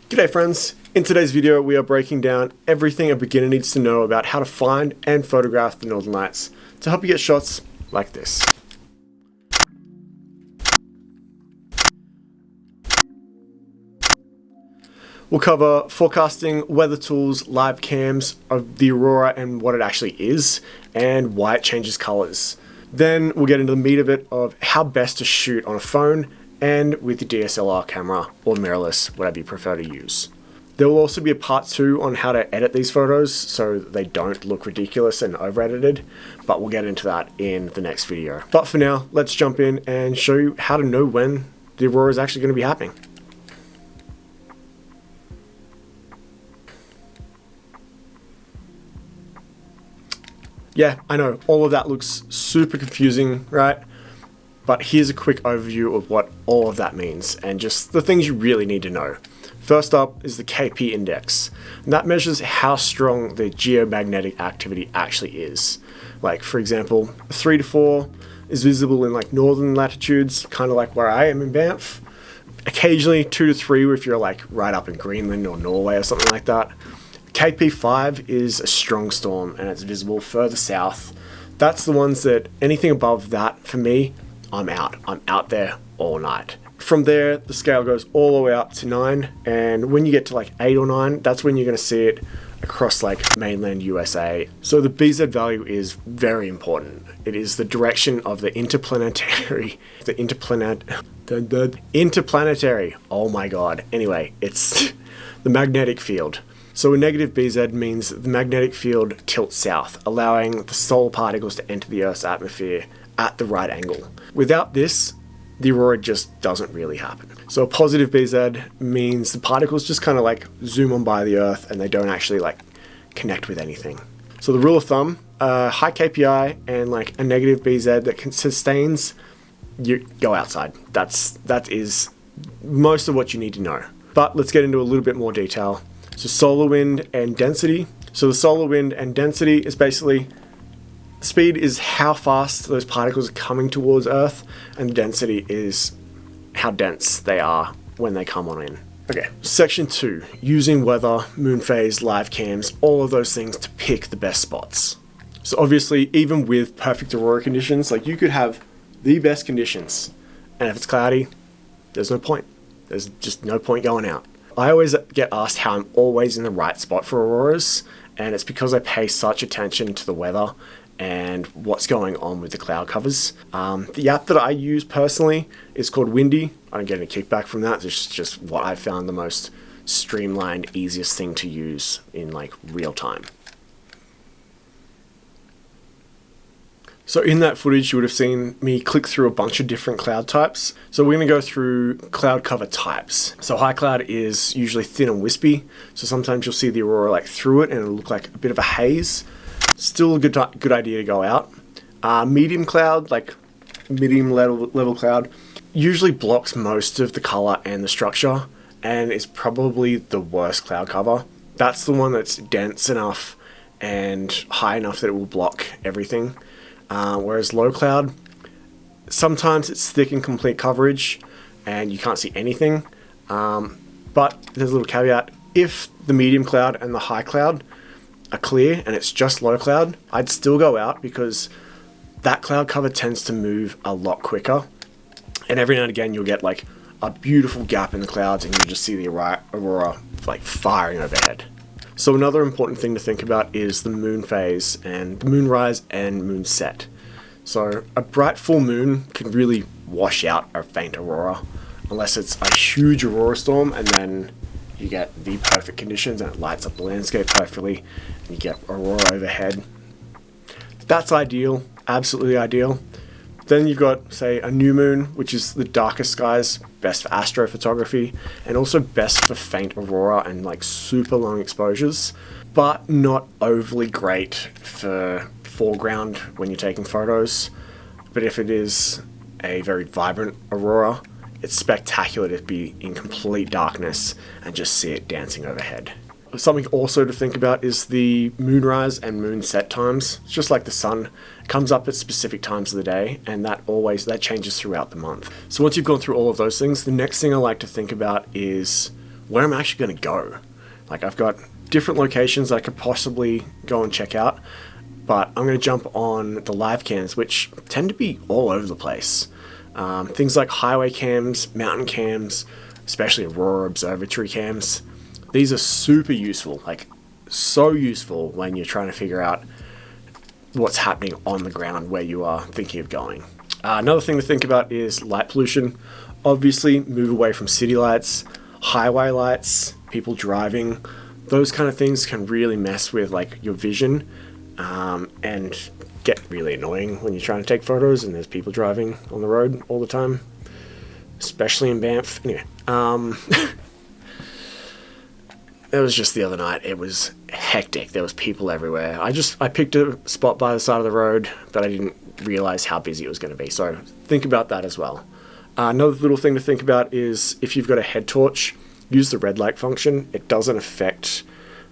G'day friends, in today's video we are breaking down everything a beginner needs to know about how to find and photograph the Northern Lights to help you get shots like this. We'll cover forecasting, weather tools, live cams of the aurora and what it actually is, and why it changes colors. Then we'll get into the meat of it of how best to shoot on a phone and with the DSLR camera or mirrorless, whatever you prefer to use. There will also be a part 2 on how to edit these photos so they don't look ridiculous and over-edited, but we'll get into that in the next video. But for now, let's jump in and show you how to know when the aurora is actually going to be happening. Yeah, I know, all of that looks super confusing, right? But here's a quick overview of what all of that means and just the things you really need to know. First up is the KP index, and that measures how strong the geomagnetic activity actually is. Like, for example, 3 to 4 is visible in like northern latitudes, kind of like where I am in Banff. Occasionally 2 to 3 if you're like right up in Greenland or Norway or something like that. KP5 is a strong storm and it's visible further south. That's the ones that anything above that, for me, I'm out. I'm out there all night. From there, the scale goes all the way up to 9, and when you get to like 8 or 9, that's when you're going to see it across like mainland USA. So the BZ value is very important. It is the direction of the interplanetary, oh my god. Anyway, it's the magnetic field. So a negative BZ means the magnetic field tilts south, allowing the solar particles to enter the Earth's atmosphere at the right angle. Without this, the aurora just doesn't really happen. So a positive BZ means the particles just kind of like zoom on by the Earth and they don't actually like connect with anything. So the rule of thumb, high KPI and like a negative BZ that sustains, you go outside. That is most of what you need to know. But let's get into a little bit more detail. So solar wind and density. So the solar wind and density is basically, speed is how fast those particles are coming towards Earth, and density is how dense they are when they come on in. Okay, section 2, using weather, moon phase, live cams, all of those things to pick the best spots. So obviously, even with perfect aurora conditions, like you could have the best conditions, and if it's cloudy, there's no point. There's just no point going out. I always get asked how I'm always in the right spot for auroras, and it's because I pay such attention to the weather and what's going on with the cloud covers. The app that I use personally is called Windy. I don't get any kickback from that. It's just what I found the most streamlined, easiest thing to use in like real time. So in that footage, you would have seen me click through a bunch of different cloud types. So we're going to go through cloud cover types. So high cloud is usually thin and wispy. So sometimes you'll see the aurora like through it and it'll look like a bit of a haze. Still a good idea to go out. Medium cloud, like medium level cloud, usually blocks most of the color and the structure and is probably the worst cloud cover. That's the one that's dense enough and high enough that it will block everything. Whereas low cloud, sometimes it's thick and complete coverage and you can't see anything. But there's a little caveat. If the medium cloud and the high cloud are clear and it's just low cloud, I'd still go out because that cloud cover tends to move a lot quicker. And every now and again, you'll get like a beautiful gap in the clouds and you'll just see the aurora like firing overhead. So another important thing to think about is the moon phase and the moon rise and moon set. So a bright full moon can really wash out a faint aurora unless it's a huge aurora storm and then you get the perfect conditions and it lights up the landscape perfectly and you get aurora overhead. That's ideal, absolutely ideal. Then you've got, say, a new moon, which is the darkest skies, best for astrophotography, and also best for faint aurora and like super long exposures, but not overly great for foreground when you're taking photos. But if it is a very vibrant aurora, it's spectacular to be in complete darkness and just see it dancing overhead. Something also to think about is the moonrise and moon set times. It's just like the sun. It comes up at specific times of the day, and that changes throughout the month. So once you've gone through all of those things, the next thing I like to think about is where I'm actually going to go. Like, I've got different locations I could possibly go and check out, but I'm going to jump on the live cams, which tend to be all over the place. Things like highway cams, mountain cams, especially aurora observatory cams. These are super useful, like so useful when you're trying to figure out what's happening on the ground where you are thinking of going. Another thing to think about is light pollution. Obviously, move away from city lights, highway lights, people driving. Those kind of things can really mess with like your vision and get really annoying when you're trying to take photos and there's people driving on the road all the time, especially in Banff. Anyway, it was just the other night. It was hectic. There was people everywhere. I picked a spot by the side of the road, but I didn't realize how busy it was going to be. So think about that as well. Another little thing to think about is if you've got a head torch, use the red light function. It doesn't affect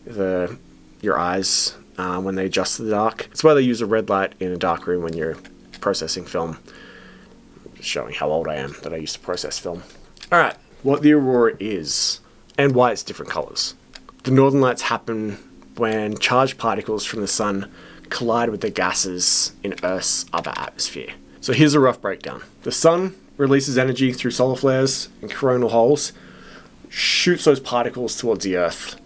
your eyes when they adjust to the dark. That's why they use a red light in a dark room when you're processing film. Just showing how old I am that I used to process film. All right, what the aurora is and why it's different colors. The northern lights happen when charged particles from the sun collide with the gases in Earth's upper atmosphere. So here's a rough breakdown. The sun releases energy through solar flares and coronal holes, shoots those particles towards the Earth.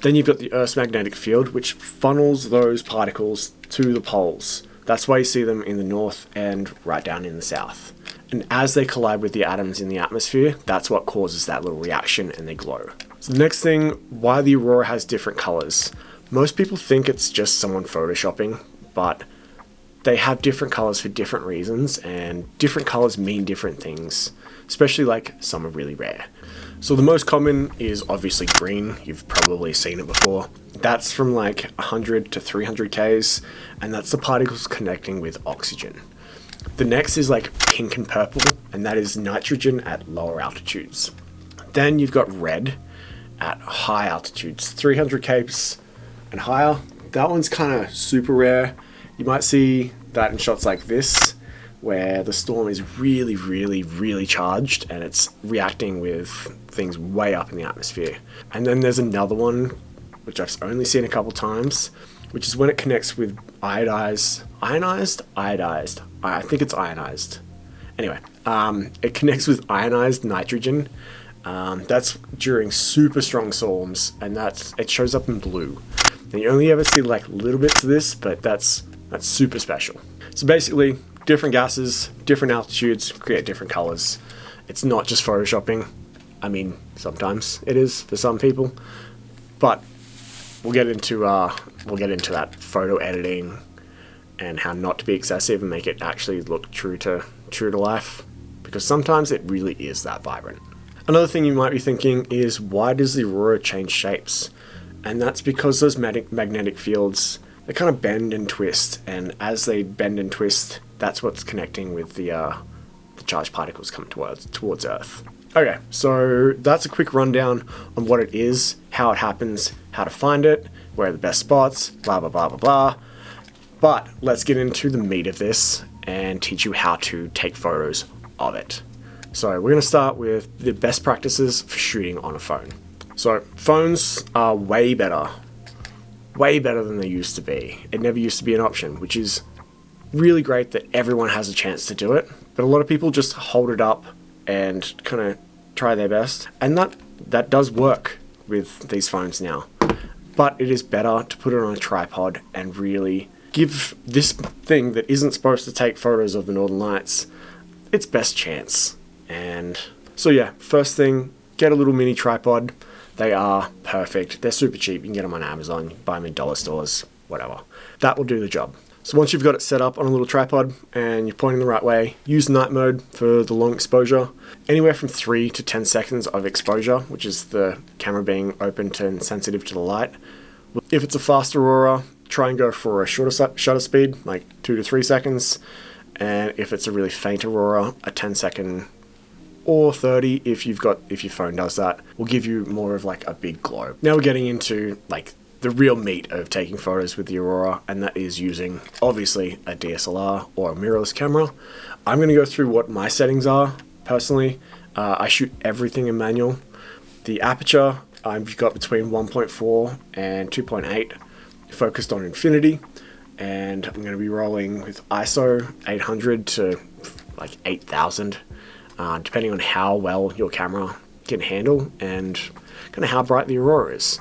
Then you've got the Earth's magnetic field, which funnels those particles to the poles. That's why you see them in the north and right down in the south. And as they collide with the atoms in the atmosphere, that's what causes that little reaction and they glow. So the next thing, why the aurora has different colors. Most people think it's just someone photoshopping, but they have different colors for different reasons, and different colors mean different things, especially like some are really rare. So the most common is obviously green. You've probably seen it before. That's from like 100 to 300 Ks, and that's the particles connecting with oxygen. The next is like pink and purple, and that is nitrogen at lower altitudes. Then you've got red at high altitudes, 300 Ks and higher. That one's kind of super rare. You might see that in shots like this, where the storm is really, really, really charged and it's reacting with things way up in the atmosphere. And then there's another one, which I've only seen a couple times, which is when it connects with ionized. I think it's ionized. Anyway, it connects with ionized nitrogen. That's during super strong storms, and it shows up in blue. And you only ever see like little bits of this, but that's super special. So basically, different gases, different altitudes create different colors. It's not just photoshopping. I mean, sometimes it is for some people, but we'll get into that photo editing and how not to be excessive and make it actually look true to life, because sometimes it really is that vibrant. Another thing you might be thinking is, why does the aurora change shapes? And that's because those magnetic fields, they kind of bend and twist, and as they bend and twist, that's what's connecting with the charged particles coming towards Earth. Okay, so that's a quick rundown on what it is, how it happens, how to find it, where are the best spots, blah, blah, blah, blah, blah. But let's get into the meat of this and teach you how to take photos of it. So we're going to start with the best practices for shooting on a phone. So phones are way better than they used to be. It never used to be an option, which is really great that everyone has a chance to do it. But a lot of people just hold it up and kind of try their best. And that does work with these phones now. But it is better to put it on a tripod and really give this thing that isn't supposed to take photos of the Northern Lights its best chance. And so yeah, first thing, get a little mini tripod. They are perfect. They're super cheap. You can get them on Amazon, you buy them in dollar stores, whatever. That will do the job. So once you've got it set up on a little tripod and you're pointing the right way, use night mode for the long exposure. Anywhere from 3 to 10 seconds of exposure, which is the camera being open and sensitive to the light. If it's a fast aurora, try and go for a shorter shutter speed, like 2 to 3 seconds. And if it's a really faint aurora, a 10-second or 30, if your phone does that, will give you more of like a big glow. Now we're getting into like the real meat of taking photos with the aurora, and that is using obviously a DSLR or a mirrorless camera. I'm going to go through what my settings are personally. I shoot everything in manual, The aperture, I've got between 1.4 and 2.8 focused on infinity, and I'm going to be rolling with ISO 800 to like 8000, depending on how well your camera can handle and kind of how bright the aurora is.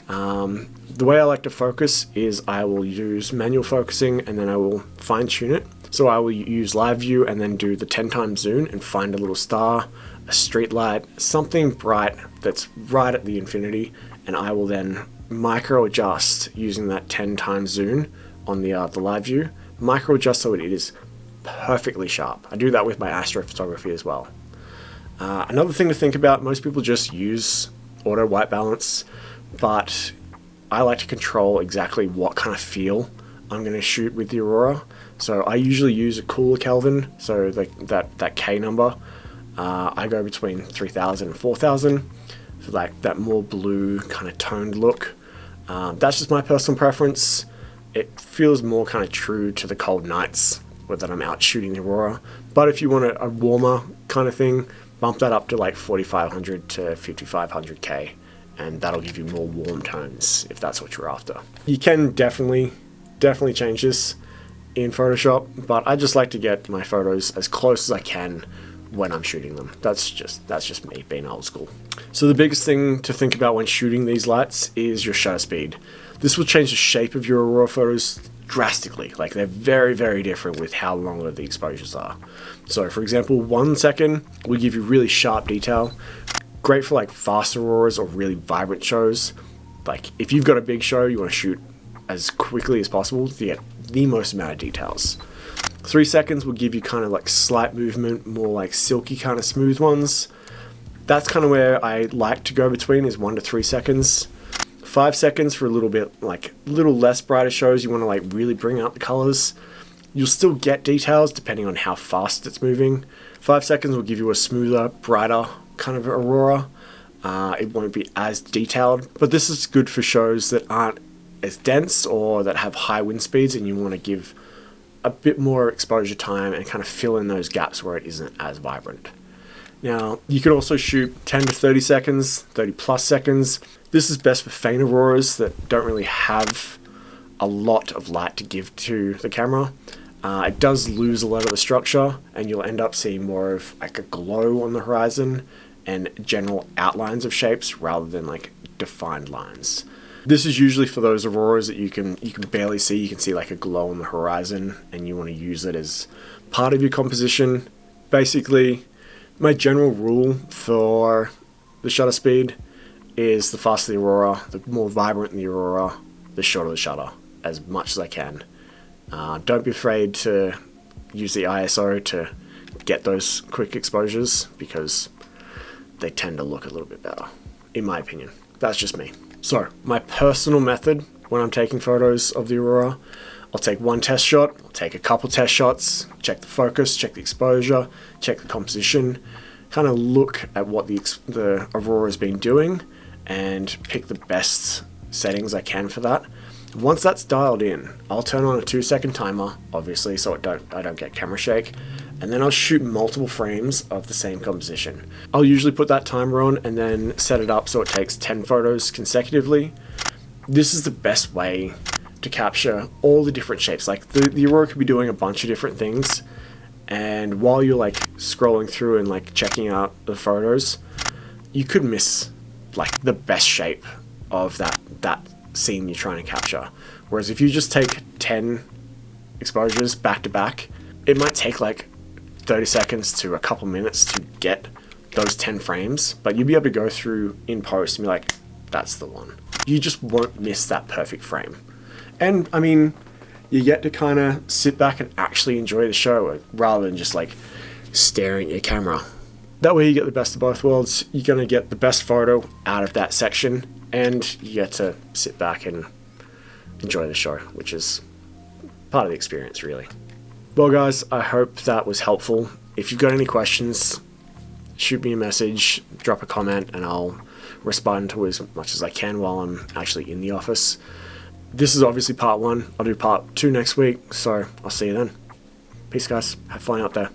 The way I like to focus is I will use manual focusing and then I will fine tune it. So I will use live view and then do the 10 times zoom and find a little star, a street light, something bright that's right at the infinity, and I will then micro adjust using that 10 times zoom on the live view. Micro adjust so it is perfectly sharp. I do that with my astrophotography as well. Another thing to think about, most people just use auto white balance, but I like to control exactly what kind of feel I'm going to shoot with the aurora. So I usually use a cooler Kelvin, so that K number. I go between 3000 and 4000 for like that more blue kind of toned look. That's just my personal preference. It feels more kind of true to the cold nights that I'm out shooting the aurora. But if you want a warmer kind of thing, bump that up to like 4500 to 5500 K, and that'll give you more warm tones if that's what you're after. You can definitely change this in Photoshop, but I just like to get my photos as close as I can when I'm shooting them. That's just me being old school. So the biggest thing to think about when shooting these lights is your shutter speed. This will change the shape of your aurora photos drastically. Like, they're very, very different with how long the exposures are. So for example, 1 second will give you really sharp detail. Great for like fast auroras or really vibrant shows. Like if you've got a big show, you want to shoot as quickly as possible to get the most amount of details. 3 seconds will give you kind of like slight movement, more like silky kind of smooth ones. That's kind of where I like to go between, is 1 to 3 seconds. 5 seconds for a little bit, like little less brighter shows. You want to like really bring out the colors. You'll still get details depending on how fast it's moving. 5 seconds will give you a smoother, brighter kind of aurora. It won't be as detailed, but this is good for shows that aren't as dense or that have high wind speeds and you want to give a bit more exposure time and kind of fill in those gaps where it isn't as vibrant. Now, you could also shoot 10 to 30 seconds, 30 plus seconds. This is best for faint auroras that don't really have a lot of light to give to the camera. It does lose a lot of the structure and you'll end up seeing more of like a glow on the horizon and general outlines of shapes rather than like defined lines. This is usually for those auroras that you can barely see. You can see like a glow on the horizon and you want to use it as part of your composition. Basically, my general rule for the shutter speed is the faster the aurora, the more vibrant the aurora, the shorter the shutter, as much as I can. Don't be afraid to use the ISO to get those quick exposures because they tend to look a little bit better, in my opinion. That's just me. So, my personal method when I'm taking photos of the aurora, I'll take one test shot, I'll take a couple test shots, check the focus, check the exposure, check the composition, kind of look at what the aurora's been doing and pick the best settings I can for that. Once that's dialed in, I'll turn on a 2-second timer, obviously, so I don't get camera shake, and then I'll shoot multiple frames of the same composition. I'll usually put that timer on and then set it up so it takes 10 photos consecutively. This is the best way to capture all the different shapes. Like the aurora could be doing a bunch of different things, and while you're like scrolling through and like checking out the photos, you could miss like the best shape of that scene you're trying to capture. Whereas if you just take 10 exposures back to back, it might take like 30 seconds to a couple minutes to get those 10 frames, but you'll be able to go through in post and be like, that's the one. You just won't miss that perfect frame. And I mean, you get to kind of sit back and actually enjoy the show rather than just like staring at your camera. That way you get the best of both worlds. You're going to get the best photo out of that section and you get to sit back and enjoy the show, which is part of the experience, really. Well, guys, I hope that was helpful. If you've got any questions, shoot me a message, drop a comment, and I'll respond to as much as I can while I'm actually in the office. This is obviously part 1. I'll do part 2 next week, so I'll see you then. Peace, guys. Have fun out there.